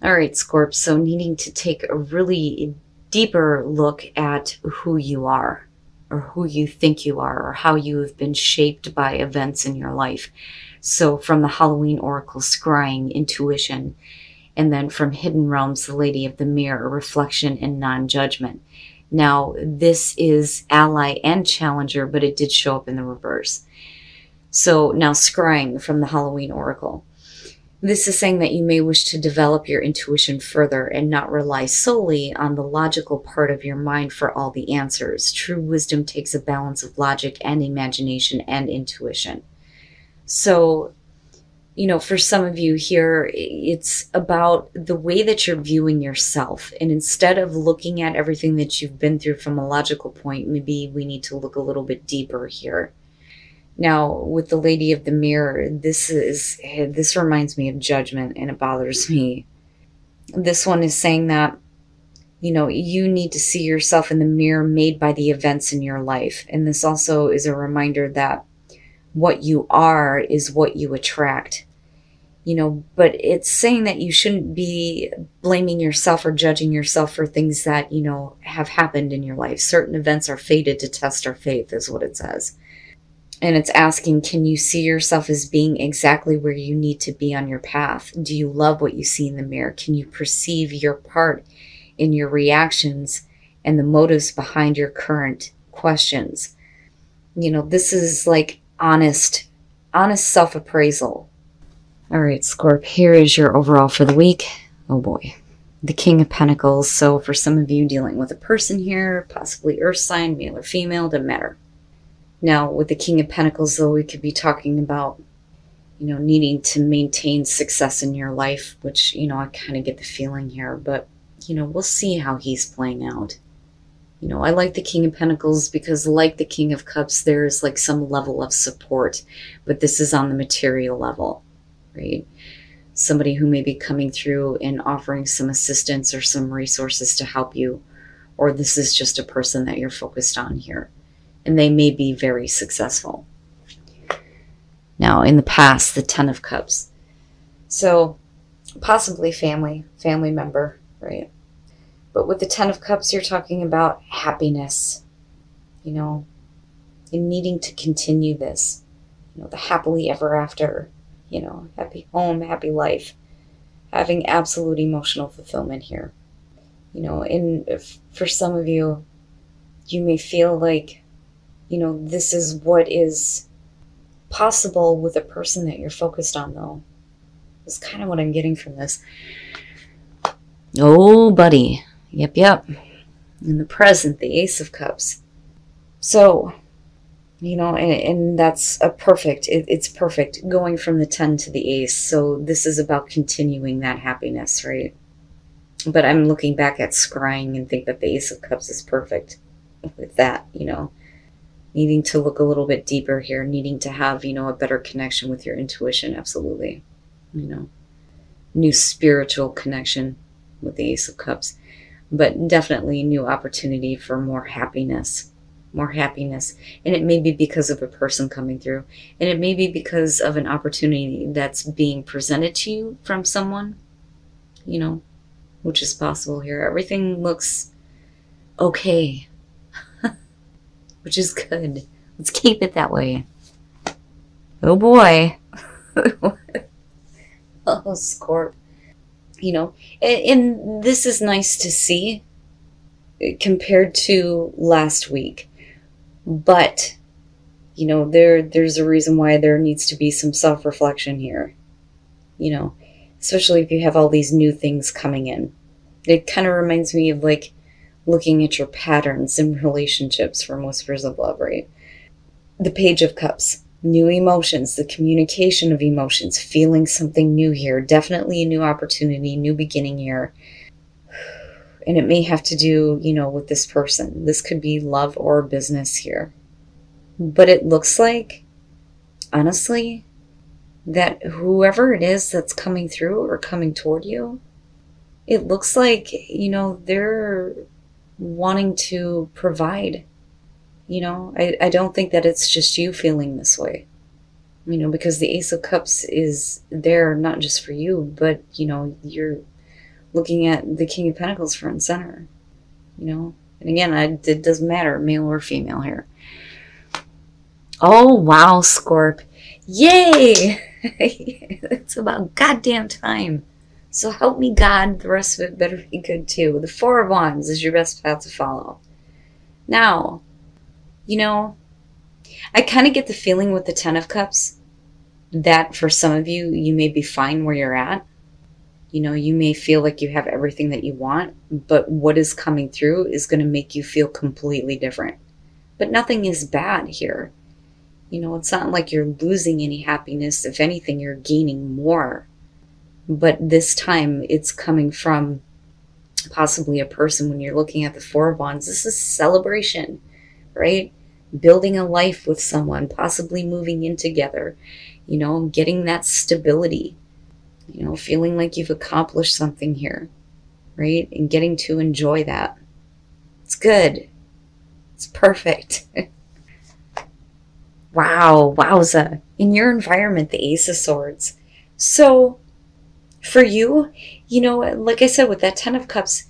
All right, Scorp, so needing to take a really deeper look at who you are, or who you think you are, or how you have been shaped by events in your life. So from the Halloween Oracle, scrying, intuition, and then from Hidden Realms, the Lady of the Mirror, reflection and non-judgment. Now, this is ally and challenger, but it did show up in the reverse. So now scrying from the Halloween Oracle. This is saying that you may wish to develop your intuition further and not rely solely on the logical part of your mind for all the answers. True wisdom takes a balance of logic and imagination and intuition. So, you know, for some of you here, it's about the way that you're viewing yourself. And instead of looking at everything that you've been through from a logical point, maybe we need to look a little bit deeper here. Now, with the Lady of the Mirror, this reminds me of judgment, and it bothers me. This one is saying that, you know, you need to see yourself in the mirror made by the events in your life. And this also is a reminder that what you are is what you attract. You know, but it's saying that you shouldn't be blaming yourself or judging yourself for things that, you know, have happened in your life. Certain events are fated to test our faith, is what it says. And it's asking, can you see yourself as being exactly where you need to be on your path? Do you love what you see in the mirror? Can you perceive your part in your reactions and the motives behind your current questions? You know, this is like honest self-appraisal. All right, Scorp, here is your overall for the week. Oh boy. The King of Pentacles. So for some of you dealing with a person here, possibly earth sign, male or female, doesn't matter. Now, with the King of Pentacles, though, we could be talking about, you know, needing to maintain success in your life, which, you know, I kind of get the feeling here, but, you know, we'll see how he's playing out. You know, I like the King of Pentacles because, like the King of Cups, there's like some level of support, but this is on the material level, right? Somebody who may be coming through and offering some assistance or some resources to help you, or this is just a person that you're focused on here. And they may be very successful. Now, in the past, the Ten of Cups. So, possibly family member, right? But with the Ten of Cups, you're talking about happiness, you know, and needing to continue this, you know, the happily ever after, you know, happy home, happy life, having absolute emotional fulfillment here. You know, and for some of you, you may feel like, you know, this is what is possible with a person that you're focused on, though. That's kind of what I'm getting from this. Oh, buddy. Yep. In the present, the Ace of Cups. So, you know, and that's a perfect, it's perfect going from the 10 to the Ace. So this is about continuing that happiness, right? But I'm looking back at scrying and think that the Ace of Cups is perfect with that, you know. Needing to look a little bit deeper here, needing to have, you know, a better connection with your intuition, absolutely. You know, new spiritual connection with the Ace of Cups, but definitely new opportunity for more happiness. And it may be because of a person coming through, and it may be because of an opportunity that's being presented to you from someone, you know, which is possible here. Everything looks okay. Which is good. Let's keep it that way. Oh boy. Oh, Scorp. You know, and this is nice to see compared to last week. But, you know, there's a reason why there needs to be some self-reflection here. You know, especially if you have all these new things coming in. It kind of reminds me of like looking at your patterns in relationships from Whispers of Love, right? The Page of Cups, new emotions, the communication of emotions, feeling something new here. Definitely a new opportunity, new beginning here. And it may have to do, you know, with this person. This could be love or business here. But it looks like, honestly, that whoever it is that's coming through or coming toward you, it looks like, you know, they're wanting to provide. You know, I don't think that it's just you feeling this way. You know, because the Ace of Cups is there not just for you, but, you know, you're looking at the King of Pentacles front and center, you know. And again, it doesn't matter, male or female here. Oh, wow, Scorp. Yay! It's about goddamn time. So help me God, the rest of it better be good too. The Four of Wands is your best path to follow. Now, you know, I kind of get the feeling with the Ten of Cups that for some of you, you may be fine where you're at. You know, you may feel like you have everything that you want, but what is coming through is going to make you feel completely different. But nothing is bad here. You know, it's not like you're losing any happiness. If anything, you're gaining more. But this time, it's coming from possibly a person. When you're looking at the Four of Wands, this is celebration, right? Building a life with someone, possibly moving in together, you know, getting that stability, you know, feeling like you've accomplished something here, right? And getting to enjoy that. It's good. It's perfect. Wow, wowza. In your environment, the Ace of Swords. So, for you, you know, like I said, with that Ten of Cups,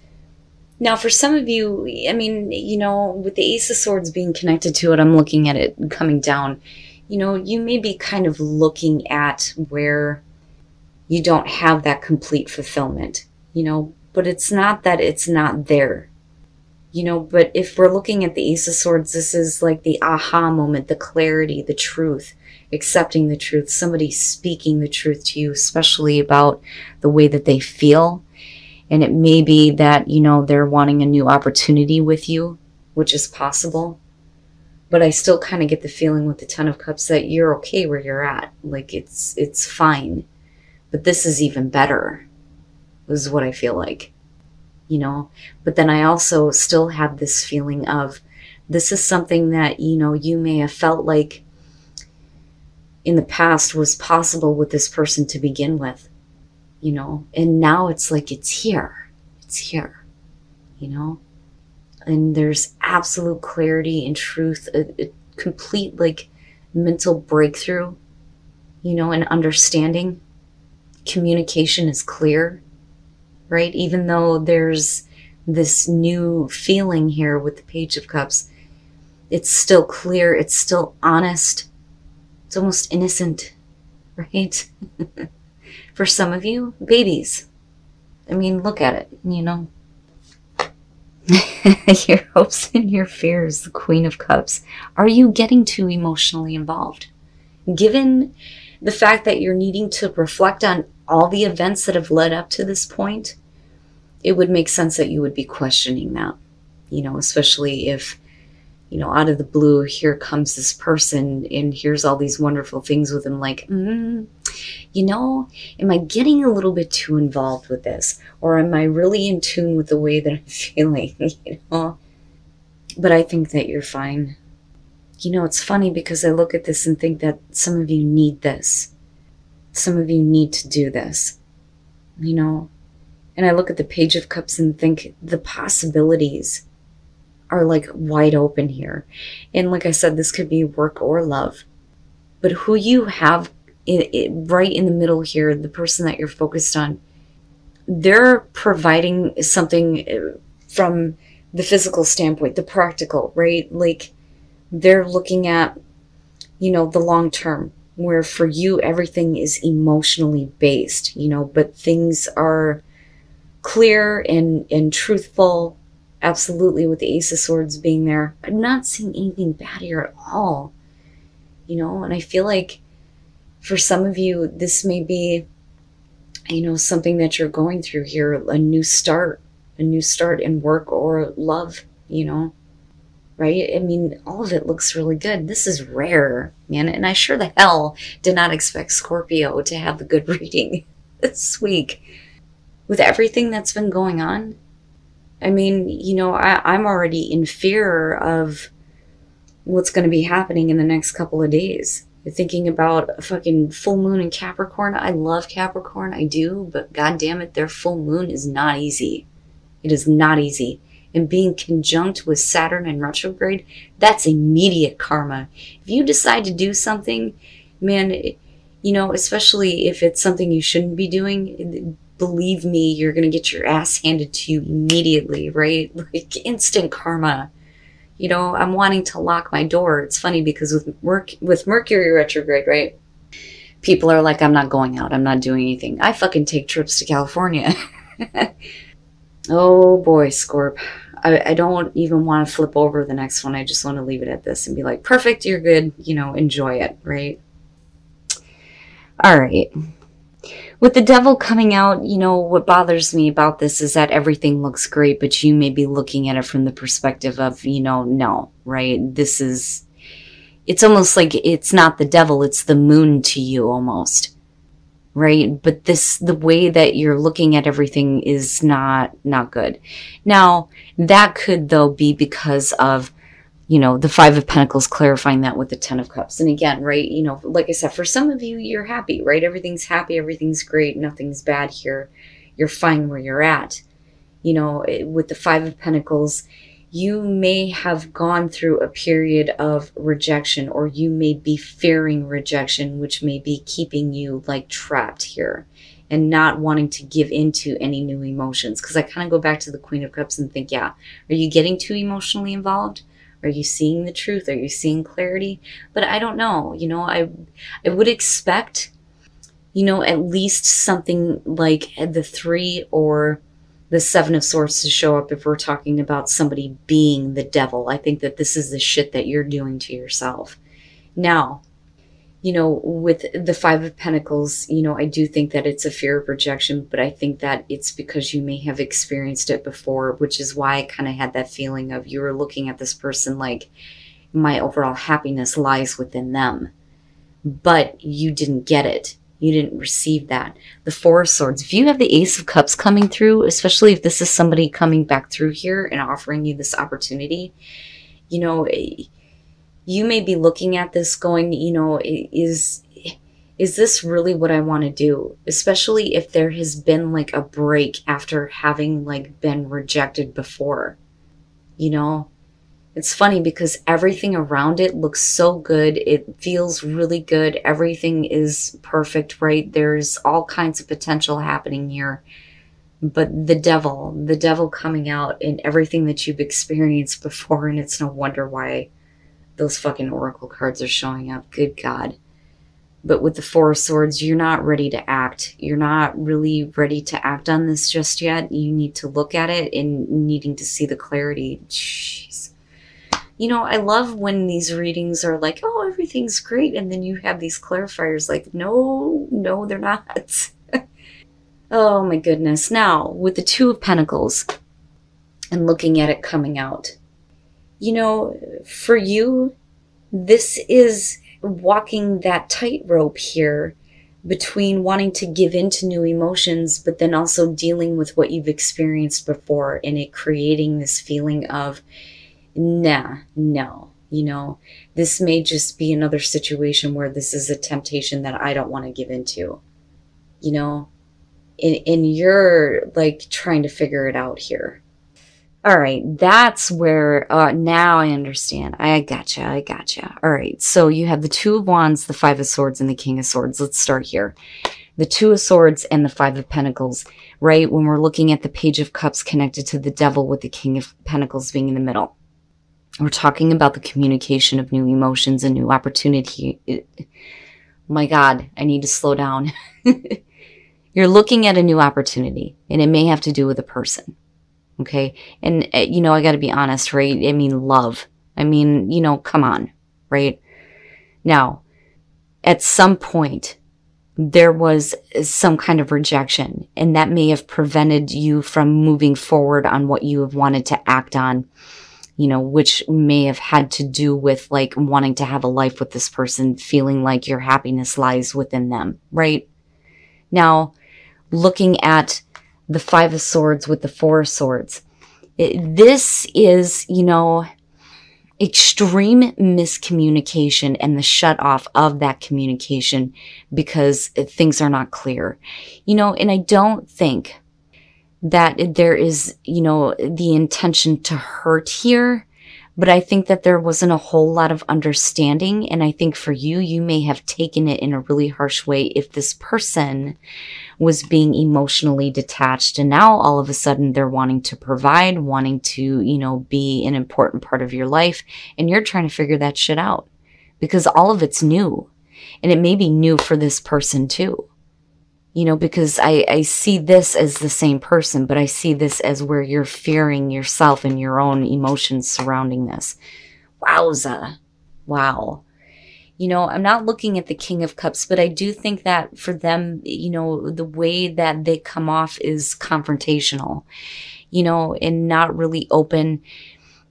now for some of you, I mean, you know, with the Ace of Swords being connected to it, I'm looking at it coming down. You know, you may be kind of looking at where you don't have that complete fulfillment, you know, but it's not that it's not there. You know, but if we're looking at the Ace of Swords, this is like the aha moment, the clarity, the truth, accepting the truth, somebody speaking the truth to you, especially about the way that they feel. And it may be that, you know, they're wanting a new opportunity with you, which is possible. But I still kind of get the feeling with the Ten of Cups that you're okay where you're at. Like it's fine. But this is even better, is what I feel like. You know, but then I also still have this feeling of this is something that, you know, you may have felt like in the past was possible with this person to begin with, you know, and now it's like it's here, you know, and there's absolute clarity and truth, a complete like mental breakthrough, you know, and understanding. Communication is clear. Right? Even though there's this new feeling here with the Page of Cups, it's still clear. It's still honest. It's almost innocent, right? For some of you, babies. I mean, look at it, you know. Your hopes and your fears, the Queen of Cups. Are you getting too emotionally involved? Given the fact that you're needing to reflect on all the events that have led up to this point, it would make sense that you would be questioning that, you know, especially if, you know, out of the blue, here comes this person and here's all these wonderful things with him, like, you know, am I getting a little bit too involved with this? Or am I really in tune with the way that I'm feeling, you know? But I think that you're fine. You know, it's funny because I look at this and think that some of you need this. Some of you need to do this, you know? And I look at the Page of Cups and think the possibilities are like wide open here. And like I said, this could be work or love. But who you have right in the middle here, the person that you're focused on, they're providing something from the physical standpoint, the practical, right? Like they're looking at, you know, the long term, where for you, everything is emotionally based, you know, but things are clear and truthful. Absolutely, with the Ace of Swords being there. I'm not seeing anything bad here at all, you know, and I feel like for some of you, this may be, you know, something that you're going through here, a new start in work or love, you know, right? I mean, all of it looks really good. This is rare, man, and I sure the hell did not expect Scorpio to have the good reading this week. With everything that's been going on, I mean, you know, I'm already in fear of what's going to be happening in the next couple of days. You're thinking about a fucking full moon in Capricorn. I love Capricorn, I do, but god damn it, their full moon is not easy. It is not easy. And being conjunct with Saturn in retrograde, that's immediate karma. If you decide to do something, man, you know, especially if it's something you shouldn't be doing, believe me, you're going to get your ass handed to you immediately, right? Like instant karma. You know, I'm wanting to lock my door. It's funny because with Mercury retrograde, right? People are like, I'm not going out. I'm not doing anything. I fucking take trips to California. Oh boy, Scorp. I don't even want to flip over the next one. I just want to leave it at this and be like, perfect, you're good. You know, enjoy it, right? All right. With the devil coming out, you know, what bothers me about this is that everything looks great, but you may be looking at it from the perspective of, you know, no, right? This is, it's almost like it's not the devil, it's the moon to you almost, right? But this, the way that you're looking at everything is not good. Now, that could though be because of, you know, the Five of Pentacles clarifying that with the Ten of Cups. And again, right, you know, like I said, for some of you, you're happy, right? Everything's happy, everything's great, nothing's bad here. You're fine where you're at. You know, with the Five of Pentacles, you may have gone through a period of rejection, or you may be fearing rejection, which may be keeping you like trapped here and not wanting to give into any new emotions. Because I kind of go back to the Queen of Cups and think, yeah, are you getting too emotionally involved? Are you seeing the truth? Are you seeing clarity? But I don't know. You know, I would expect, you know, at least something like the Three or the Seven of Swords to show up if we're talking about somebody being the devil. I think that this is the shit that you're doing to yourself. Now, you know, with the Five of Pentacles, you know, I do think that it's a fear of rejection, but I think that it's because you may have experienced it before, which is why I kind of had that feeling of you were looking at this person like my overall happiness lies within them, but you didn't get it. You didn't receive that. The Four of Swords, if you have the Ace of Cups coming through, especially if this is somebody coming back through here and offering you this opportunity, you know, you may be looking at this going, you know, is this really what I want to do? Especially if there has been like a break after having like been rejected before. You know, it's funny because everything around it looks so good. It feels really good. Everything is perfect, right? There's all kinds of potential happening here. But the devil coming out and everything that you've experienced before, and it's no wonder why those fucking oracle cards are showing up. Good God. But with the Four of Swords, you're not ready to act. You're not really ready to act on this just yet. You need to look at it and needing to see the clarity. Jeez. You know, I love when these readings are like, oh, everything's great. And then you have these clarifiers like, no, they're not. Oh my goodness. Now, with the Two of Pentacles and looking at it coming out, you know, for you, this is walking that tightrope here between wanting to give in to new emotions, but then also dealing with what you've experienced before and it creating this feeling of, nah, no, you know, this may just be another situation where this is a temptation that I don't want to give into, you know, and you're like trying to figure it out here. All right, that's where, now I understand. I gotcha. All right, so you have the Two of Wands, the Five of Swords, and the King of Swords. Let's start here. The Two of Swords and the Five of Pentacles, right? When we're looking at the Page of Cups connected to the Devil with the King of Pentacles being in the middle. We're talking about the communication of new emotions and new opportunity. Oh my God, I need to slow down. You're looking at a new opportunity, and it may have to do with a person. Okay. And, you know, I got to be honest, right? I mean, love. I mean, you know, come on, right? Now, at some point, there was some kind of rejection, and that may have prevented you from moving forward on what you have wanted to act on, you know, which may have had to do with like wanting to have a life with this person, feeling like your happiness lies within them, right? Now, looking at the Five of Swords with the Four of Swords. This is, you know, extreme miscommunication and the shut off of that communication because things are not clear. You know, and I don't think that there is, you know, the intention to hurt here, But I think that there wasn't a whole lot of understanding. And I think for you, you may have taken it in a really harsh way if this person was being emotionally detached. And now all of a sudden they're wanting to provide, wanting to, you know, be an important part of your life. And you're trying to figure that shit out because all of it's new. And it may be new for this person too. You know, because I see this as the same person, but I see this as where you're fearing yourself and your own emotions surrounding this. Wowza. Wow. You know, I'm not looking at the King of Cups, but I do think that for them, you know, the way that they come off is confrontational, you know, and not really open.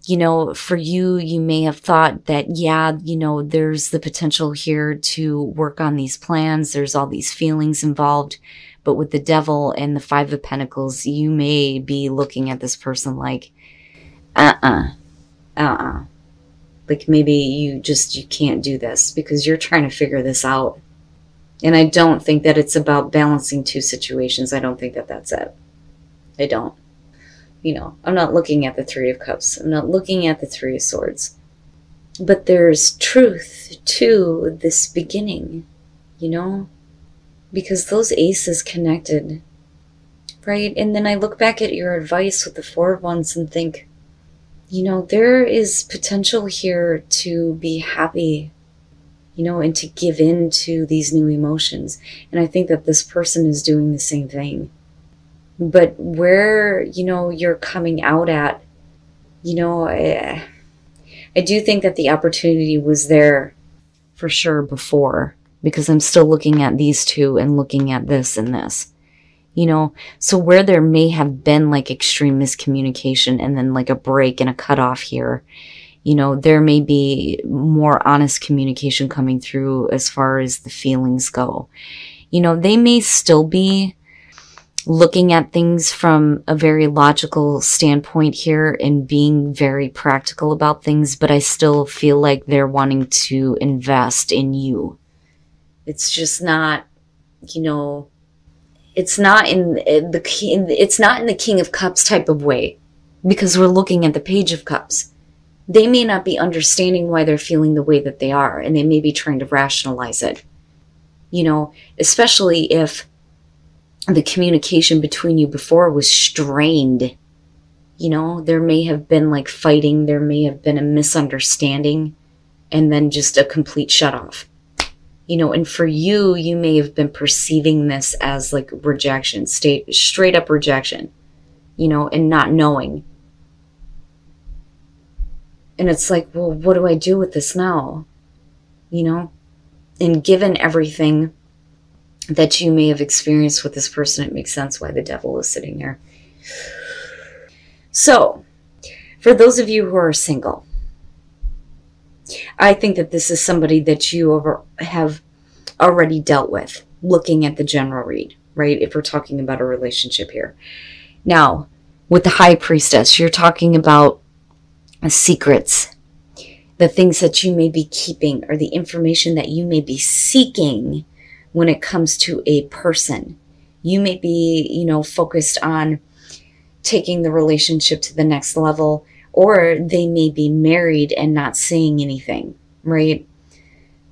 You know, for you, you may have thought that, yeah, you know, there's the potential here to work on these plans. There's all these feelings involved. But with the Devil and the Five of Pentacles, you may be looking at this person like, like maybe you can't do this because you're trying to figure this out. And I don't think that it's about balancing two situations. I don't think that that's it. I don't. You know, I'm not looking at the Three of Cups. I'm not looking at the Three of Swords. But there's truth to this beginning, you know, because those aces connected, right? And then I look back at your advice with the Four of Wands and think, you know, there is potential here to be happy, you know, and to give in to these new emotions. And I think that this person is doing the same thing. But where, you know, you're coming out at, you know, I do think that the opportunity was there for sure before, because I'm still looking at these two and looking at this and this, you know. So where there may have been like extreme miscommunication and then like a break and a cutoff here, you know, there may be more honest communication coming through as far as the feelings go. You know, they may still be looking at things from a very logical standpoint here and being very practical about things, but I still feel like they're wanting to invest in you. It's just not, you know, it's not in the King of Cups type of way, because we're looking at the Page of Cups. They may not be understanding why they're feeling the way that they are, and they may be trying to rationalize it, you know, especially if the communication between you before was strained. You know, there may have been like fighting, there may have been a misunderstanding, and then just a complete shutoff. You know, and for you, you may have been perceiving this as like rejection, straight up rejection, you know, and not knowing. And it's like, well, what do I do with this now? You know, and given everything that you may have experienced with this person, it makes sense why the Devil is sitting there. So, for those of you who are single, I think that this is somebody that you have already dealt with, looking at the general read, right? If we're talking about a relationship here. Now, with the High Priestess, you're talking about secrets, the things that you may be keeping, or the information that you may be seeking when it comes to a person. You may be, you know, focused on taking the relationship to the next level, or they may be married and not saying anything, right?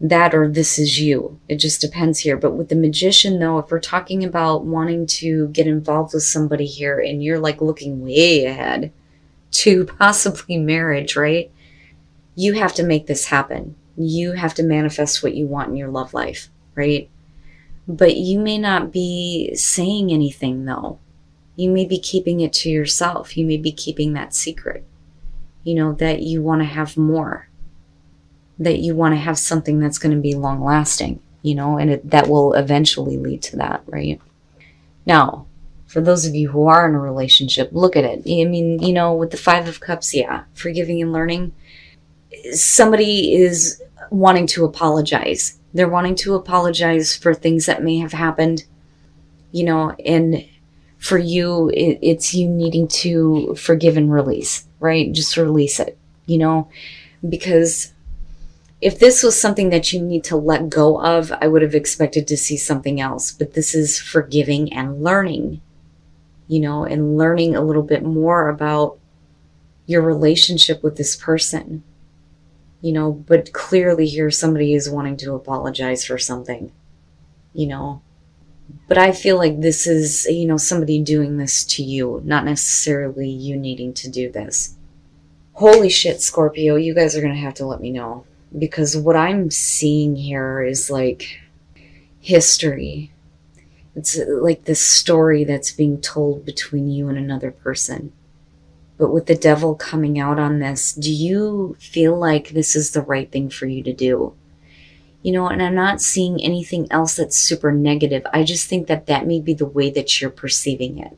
That, or this is you. It just depends here. But with the Magician, though, if we're talking about wanting to get involved with somebody here and you're like looking way ahead to possibly marriage, right? You have to make this happen. You have to manifest what you want in your love life, right? But you may not be saying anything, though. You may be keeping it to yourself. You may be keeping that secret, you know, that you want to have more, that you want to have something that's going to be long lasting, you know, and that will eventually lead to that, right? Now, for those of you who are in a relationship, look at it. I mean, you know, with the Five of Cups, yeah, forgiving and learning. Somebody is wanting to apologize. They're wanting to apologize for things that may have happened, you know, and for you, it's you needing to forgive and release, right? Just release it, you know, because if this was something that you need to let go of, I would have expected to see something else. But this is forgiving and learning, you know, and learning a little bit more about your relationship with this person, you know, but clearly here somebody is wanting to apologize for something, you know. But I feel like this is, you know, somebody doing this to you, not necessarily you needing to do this. Holy shit, Scorpio, you guys are going to have to let me know. Because what I'm seeing here is like history. It's like this story that's being told between you and another person. But with the devil coming out on this, do you feel like this is the right thing for you to do? You know, and I'm not seeing anything else that's super negative. I just think that that may be the way that you're perceiving it.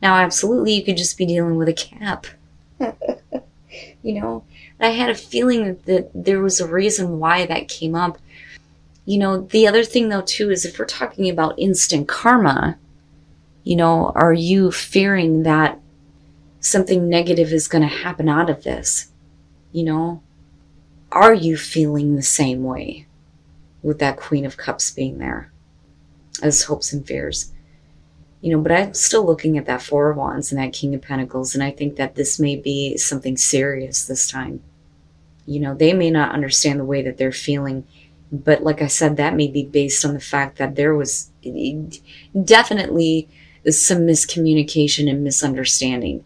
Now, absolutely, you could just be dealing with a cap. You know, I had a feeling that there was a reason why that came up. You know, the other thing, though, too, is if we're talking about instant karma, you know, are you fearing that something negative is going to happen out of this? You know, are you feeling the same way with that Queen of Cups being there as hopes and fears? You know, but I'm still looking at that Four of Wands and that King of Pentacles, and I think that this may be something serious this time. You know, they may not understand the way that they're feeling, but like I said, that may be based on the fact that there was definitely some miscommunication and misunderstanding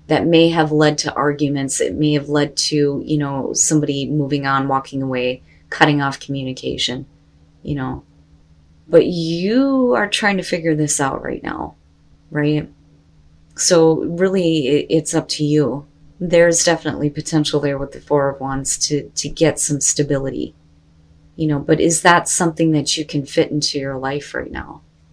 that may have led to arguments. It may have led to, you know, somebody moving on, walking away, cutting off communication, you know. But you are trying to figure this out right now, right? So really, it's up to you. There's definitely potential there with the Four of Wands to get some stability, you know. But is that something that you can fit into your life right now?